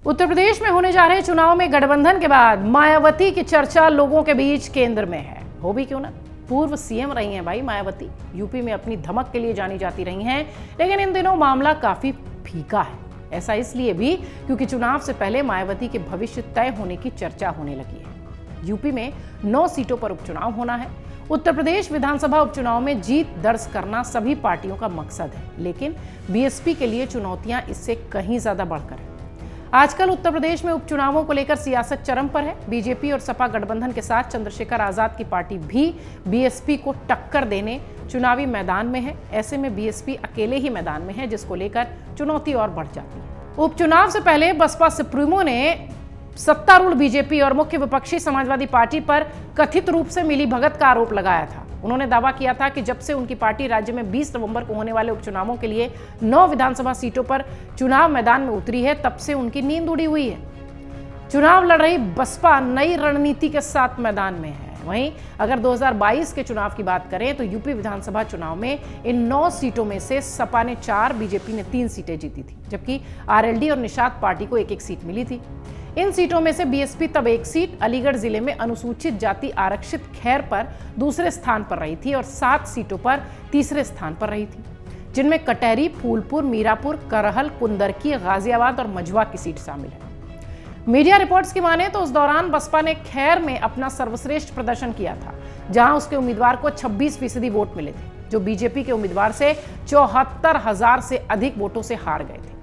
उत्तर प्रदेश में होने जा रहे चुनाव में गठबंधन के बाद मायावती की चर्चा लोगों के बीच केंद्र में है। हो भी क्यों ना, पूर्व सीएम रही हैं भाई मायावती। यूपी में अपनी धमक के लिए जानी जाती रही हैं, लेकिन इन दिनों मामला काफी फीका है। ऐसा इसलिए भी क्योंकि चुनाव से पहले मायावती के भविष्य तय होने की चर्चा होने लगी है। यूपी में 9 सीटों पर उपचुनाव होना है। उत्तर प्रदेश विधानसभा उपचुनाव में जीत दर्ज करना सभी पार्टियों का मकसद है, लेकिन बीएसपी के लिए चुनौतियां इससे कहीं ज्यादा बढ़कर है। आजकल उत्तर प्रदेश में उपचुनावों को लेकर सियासत चरम पर है। बीजेपी और सपा गठबंधन के साथ चंद्रशेखर आजाद की पार्टी भी बीएसपी को टक्कर देने चुनावी मैदान में है। ऐसे में बीएसपी अकेले ही मैदान में है, जिसको लेकर चुनौती और बढ़ जाती है। उपचुनाव से पहले बसपा सुप्रीमो ने सत्तारूढ़ बीजेपी और मुख्य विपक्षी समाजवादी पार्टी पर कथित रूप से मिलीभगत का आरोप लगाया था। उन्होंने दावा किया था कि जब से उनकी पार्टी राज्य में 20 नवंबर को होने वाले उपचुनावों के लिए 9 विधानसभा सीटों पर चुनाव मैदान में उतरी है, तब से उनकी नींद उड़ी हुई है। चुनाव लड़ रही बसपा नई रणनीति के साथ मैदान में है। वहीं अगर 2022 के चुनाव की बात करें तो यूपी विधानसभा चुनाव में इन 9 सीटों में से सपा ने 4, बीजेपी ने 3 सीटें जीती थी, जबकि आरएलडी और निषाद पार्टी को 1-1 सीट मिली थी। इन सीटों में से बीएसपी तब 1 सीट अलीगढ़ जिले में अनुसूचित जाति आरक्षित खैर पर दूसरे स्थान पर रही थी और 7 सीटों पर तीसरे स्थान पर रही थी, जिनमें कटहरी, फूलपुर, मीरापुर, करहल, कुंदरकी, गाजियाबाद और मझवा की सीट शामिल है। मीडिया रिपोर्ट्स की माने तो उस दौरान बसपा ने खैर में अपना सर्वश्रेष्ठ प्रदर्शन किया था, जहां उसके उम्मीदवार को 26% वोट मिले थे, जो बीजेपी के उम्मीदवार से 74,000 से अधिक वोटों से हार गए थे।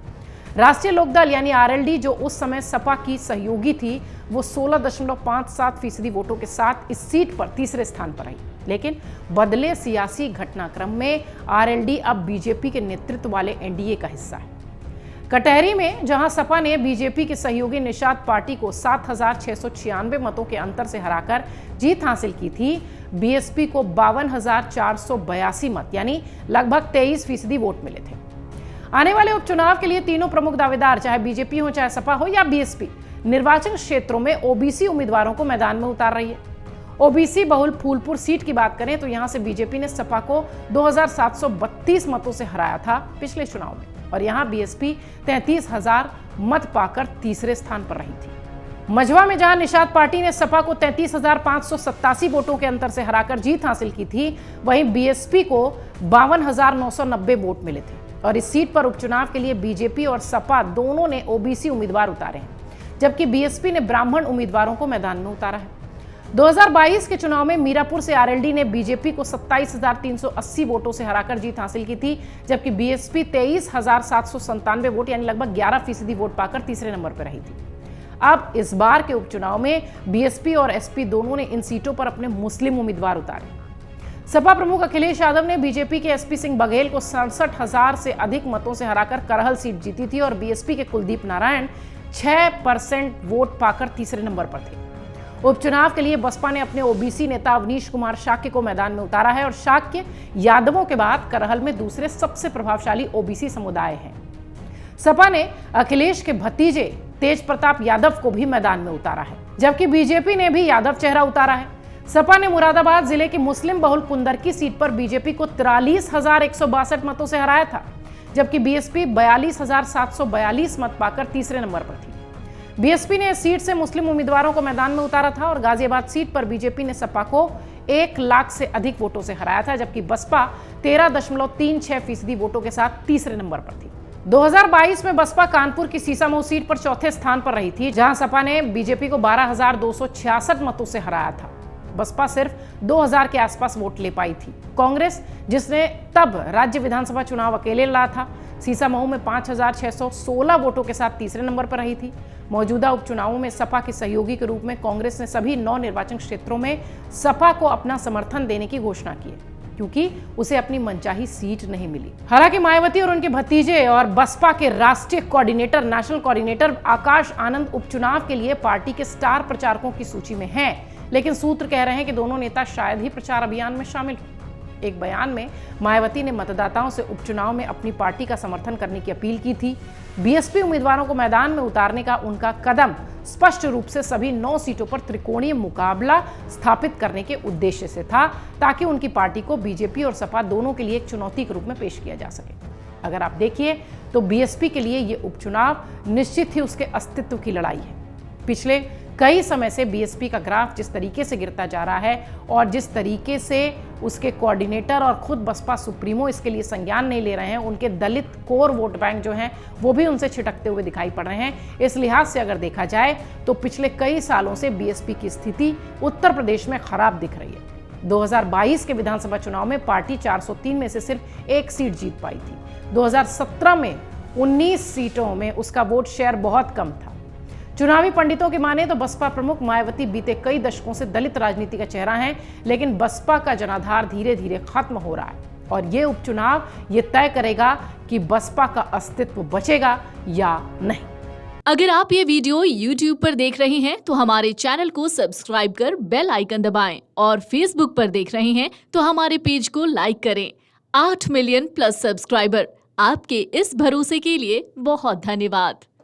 राष्ट्रीय लोकदल यानी आरएलडी, जो उस समय सपा की सहयोगी थी, वो 16.57% वोटों के साथ इस सीट पर तीसरे स्थान पर रही। लेकिन बदले सियासी घटनाक्रम में आरएलडी अब बीजेपी के नेतृत्व वाले एनडीए का हिस्सा है। कटहरी में जहां सपा ने बीजेपी के सहयोगी निषाद पार्टी को 7,696 मतों के अंतर से हराकर जीत हासिल की थी, बीएसपी को 52,482 मत यानी लगभग 23% वोट मिले थे। आने वाले उपचुनाव के लिए तीनों प्रमुख दावेदार, चाहे बीजेपी हो, चाहे सपा हो या बीएसपी, निर्वाचन क्षेत्रों में ओबीसी उम्मीदवारों को मैदान में उतार रही है। ओबीसी बहुल फूलपुर सीट की बात करें तो यहां से बीजेपी ने सपा को 2,732 मतों से हराया था पिछले चुनाव में, और यहां बीएसपी 33,000 मत पाकर तीसरे स्थान पर रही थी। मझवा में जहां निषाद पार्टी ने सपा को 33,587 वोटों के अंतर से हराकर जीत हासिल की थी, वहीं बीएसपी को 52,990 वोट मिले थे, और इस सीट पर उपचुनाव के लिए बीजेपी और सपा दोनों ने ओबीसी उम्मीदवार उतारे हैं, जबकि बीएसपी ने ब्राह्मण उम्मीदवारों को मैदान में उतारा है। 2022 के चुनाव में मीरापुर से आरएलडी ने बीजेपी को 27,380 वोटों से हराकर जीत हासिल की थी, जबकि बीएसपी 23,797 वोट यानी लगभग 11% वोट पाकर तीसरे नंबर पर रही थी। अब इस बार के उपचुनाव में बीएसपी और एसपी दोनों ने इन सीटों पर अपने मुस्लिम उम्मीदवार उतारे। सपा प्रमुख अखिलेश यादव ने बीजेपी के एसपी सिंह बघेल को 67,000 से अधिक मतों से हराकर करहल सीट जीती थी, और बीएसपी के कुलदीप नारायण 6% वोट पाकर तीसरे नंबर पर थे। उपचुनाव के लिए बसपा ने अपने ओबीसी नेता अवनीश कुमार शाक्य को मैदान में उतारा है, और शाक्य यादवों के बाद करहल में दूसरे सबसे प्रभावशाली ओबीसी समुदाय हैं। सपा ने अखिलेश के भतीजे तेज प्रताप यादव को भी मैदान में उतारा है, जबकि बीजेपी ने भी यादव चेहरा उतारा है। सपा ने मुरादाबाद जिले की मुस्लिम बहुल कुंदरकी सीट पर बीजेपी को 43,162 मतों से हराया था, जबकि बीएसपी 42,742 मत पाकर तीसरे नंबर पर थी। बीएसपी ने इस सीट से मुस्लिम उम्मीदवारों को मैदान में उतारा था, और गाजियाबाद सीट पर बीजेपी ने सपा को 1 लाख से अधिक वोटों से हराया था, जबकि बसपा 13.36% वोटों के साथ तीसरे नंबर पर थी। 2022 में बसपा कानपुर की सीसामऊ सीट पर चौथे स्थान पर रही थी, जहां सपा ने बीजेपी को 12,266 मतों से हराया था। बसपा सिर्फ 2,000 के आसपास वोट ले पाई थी। कांग्रेस, जिसने तब राज्य विधानसभा चुनाव अकेले लड़ा था, सीसामऊ में 5,616 वोटों के साथ तीसरे नंबर पर रही थी। मौजूदा उपचुनावों में सपा के सहयोगी के रूप में कांग्रेस ने सभी 9 निर्वाचन क्षेत्रों में सपा को अपना समर्थन देने की घोषणा की है, क्योंकि उसे अपनी मनचाही सीट नहीं मिली। हालांकि मायावती और उनके भतीजे और बसपा के राष्ट्रीय coordinator, national coordinator Akash Anand उपचुनाव के लिए पार्टी के स्टार प्रचारकों की सूची में हैं, लेकिन सूत्र कह रहे हैं कि दोनों नेता शायद ही प्रचार अभियान में शामिल हों। एक बयान में मायावती ने मतदाताओं से उपचुनाव में अपनी पार्टी का समर्थन करने की अपील की थी। बीएसपी उम्मीदवारों को मैदान में उतारने का उनका कदम स्पष्ट रूप से सभी 9 सीटों पर त्रिकोणीय मुकाबला स्थापित करने के उद्देश्य से था, ताकि उनकी पार्टी को बीजेपी और सपा दोनों के लिए एक चुनौती के रूप में पेश किया जा सके। अगर आप देखिए तो बीएसपी के लिए ये उपचुनाव निश्चित ही उसके अस्तित्व की लड़ाई है। पिछले कई समय से बीएसपी का ग्राफ जिस तरीके से गिरता जा रहा है और जिस तरीके से उसके कोऑर्डिनेटर और खुद बसपा सुप्रीमो इसके लिए संज्ञान नहीं ले रहे हैं, उनके दलित कोर वोट बैंक जो हैं वो भी उनसे छिटकते हुए दिखाई पड़ रहे हैं। इस लिहाज से अगर देखा जाए तो पिछले कई सालों से बीएसपी की स्थिति उत्तर प्रदेश में खराब दिख रही है। 2022 के विधानसभा चुनाव में पार्टी 403 में से सिर्फ 1 सीट जीत पाई थी। 2017 में 19 सीटों में उसका वोट शेयर बहुत कम था। चुनावी पंडितों की माने तो बसपा प्रमुख मायावती बीते कई दशकों से दलित राजनीति का चेहरा हैं, लेकिन बसपा का जनाधार धीरे धीरे खत्म हो रहा है और ये उपचुनाव ये तय करेगा कि बसपा का अस्तित्व बचेगा या नहीं। अगर आप ये वीडियो YouTube पर देख रहे हैं तो हमारे चैनल को सब्सक्राइब कर बेल आइकन दबाएं और Facebook पर देख रहे हैं तो हमारे पेज को लाइक करें। 8 मिलियन प्लस सब्सक्राइबर, आपके इस भरोसे के लिए बहुत धन्यवाद।